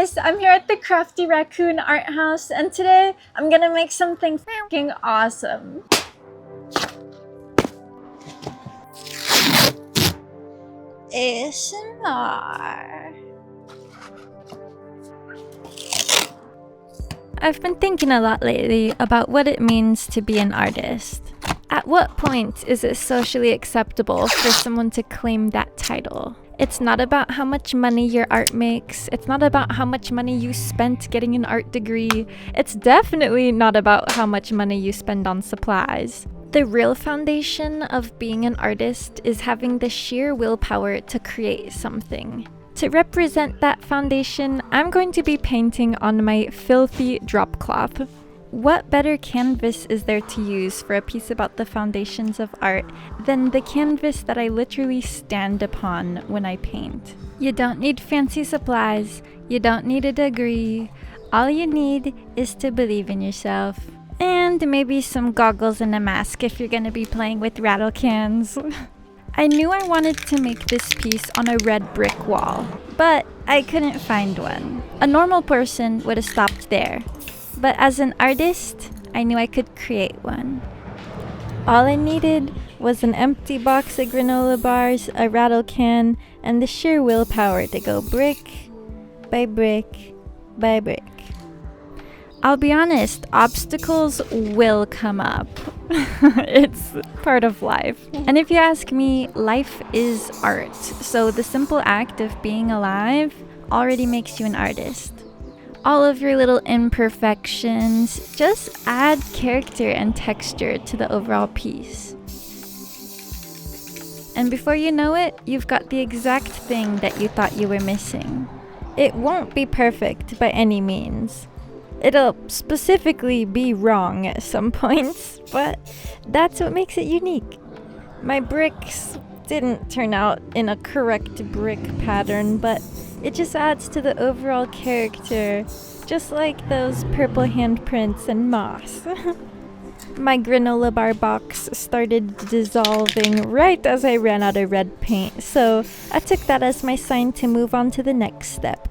guys, I'm here at the Crafty Raccoon Art House, and today I'm gonna make something fucking awesome. ASMR. I've been thinking a lot lately about what it means to be an artist. At what point is it socially acceptable for someone to claim that title? It's not about how much money your art makes. It's not about how much money you spent getting an art degree. It's definitely not about how much money you spend on supplies. The real foundation of being an artist is having the sheer willpower to create something. To represent that foundation, I'm going to be painting on my filthy drop cloth. What better canvas is there to use for a piece about the foundations of art than the canvas that I literally stand upon when I paint? You don't need fancy supplies, you don't need a degree. All you need is to believe in yourself. And maybe some goggles and a mask if you're gonna be playing with rattle cans. I knew I wanted to make this piece on a red brick wall, but I couldn't find one. A normal person would have stopped there. But as an artist, I knew I could create one. All I needed was an empty box of granola bars, a rattle can, and the sheer willpower to go brick by brick by brick. I'll be honest, obstacles will come up. It's part of life. And if you ask me, life is art. So the simple act of being alive already makes you an artist. All of your little imperfections just add character and texture to the overall piece. And before you know it, you've got the exact thing that you thought you were missing. It won't be perfect by any means. It'll specifically be wrong at some points, but that's what makes it unique. My bricks didn't turn out in a correct brick pattern, but it just adds to the overall character, just like those purple handprints and moss. My granola bar box started dissolving right as I ran out of red paint, so I took that as my sign to move on to the next step.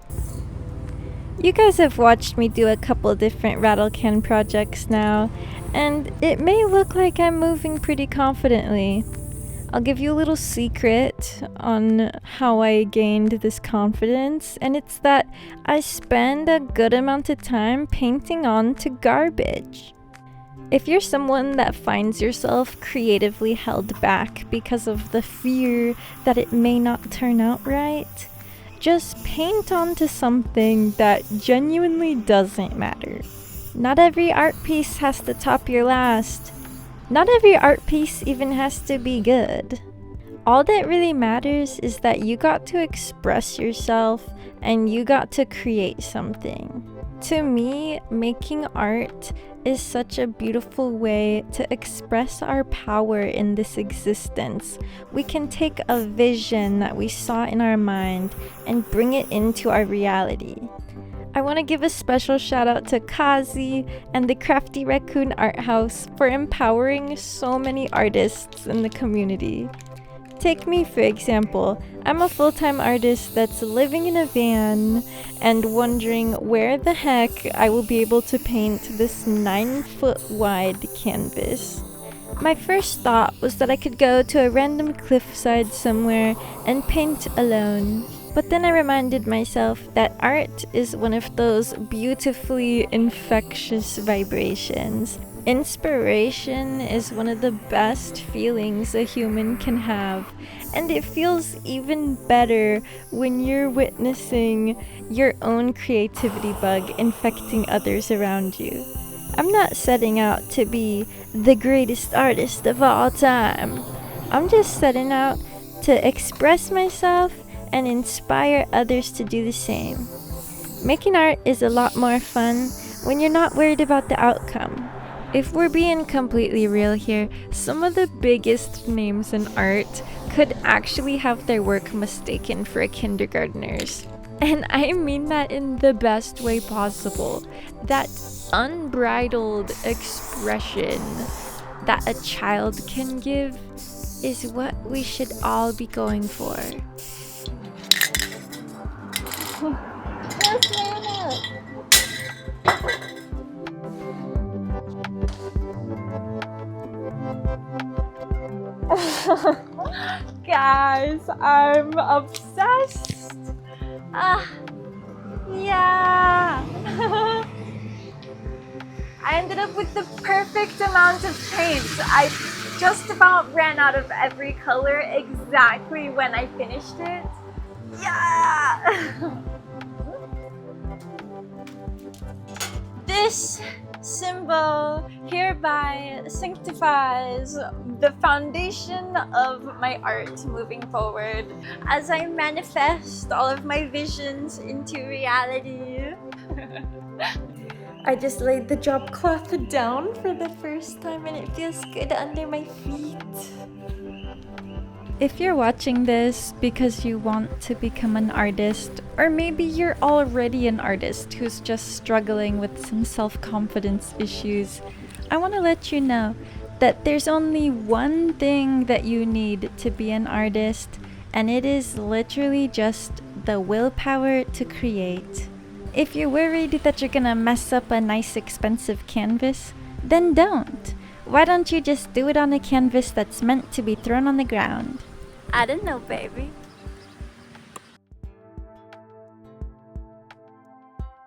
You guys have watched me do a couple different rattle can projects now, and it may look like I'm moving pretty confidently. I'll give you a little secret on how I gained this confidence, and it's that I spend a good amount of time painting onto garbage. If you're someone that finds yourself creatively held back because of the fear that it may not turn out right, just paint onto something that genuinely doesn't matter. Not every art piece has to top your last. Not every art piece even has to be good. All that really matters is that you got to express yourself and you got to create something. To me, making art is such a beautiful way to express our power in this existence. We can take a vision that we saw in our mind and bring it into our reality. I want to give a special shout out to Kazi and the Crafty Raccoon Art House for empowering so many artists in the community. Take me for example. I'm a full-time artist that's living in a van and wondering where the heck I will be able to paint this 9-foot wide canvas. My first thought was that I could go to a random cliffside somewhere and paint alone. But then I reminded myself that art is one of those beautifully infectious vibrations. Inspiration is one of the best feelings a human can have, and it feels even better when you're witnessing your own creativity bug infecting others around you. I'm not setting out to be the greatest artist of all time. I'm just setting out to express myself and inspire others to do the same. Making art is a lot more fun when you're not worried about the outcome. If we're being completely real here, some of the biggest names in art could actually have their work mistaken for a kindergartner's. And I mean that in the best way possible. That unbridled expression that a child can give is what we should all be going for. Yes, Guys, I'm obsessed. Yeah. I ended up with the perfect amount of paint. I just about ran out of every color exactly when I finished it. Yeah. This symbol hereby sanctifies the foundation of my art moving forward as I manifest all of my visions into reality. I just laid the drop cloth down for the first time and it feels good under my feet. If you're watching this because you want to become an artist, or maybe you're already an artist who's just struggling with some self-confidence issues, I want to let you know that there's only one thing that you need to be an artist, and it is literally just the willpower to create. If you're worried that you're gonna mess up a nice expensive canvas, then don't. Why don't you just do it on a canvas that's meant to be thrown on the ground? I don't know, baby.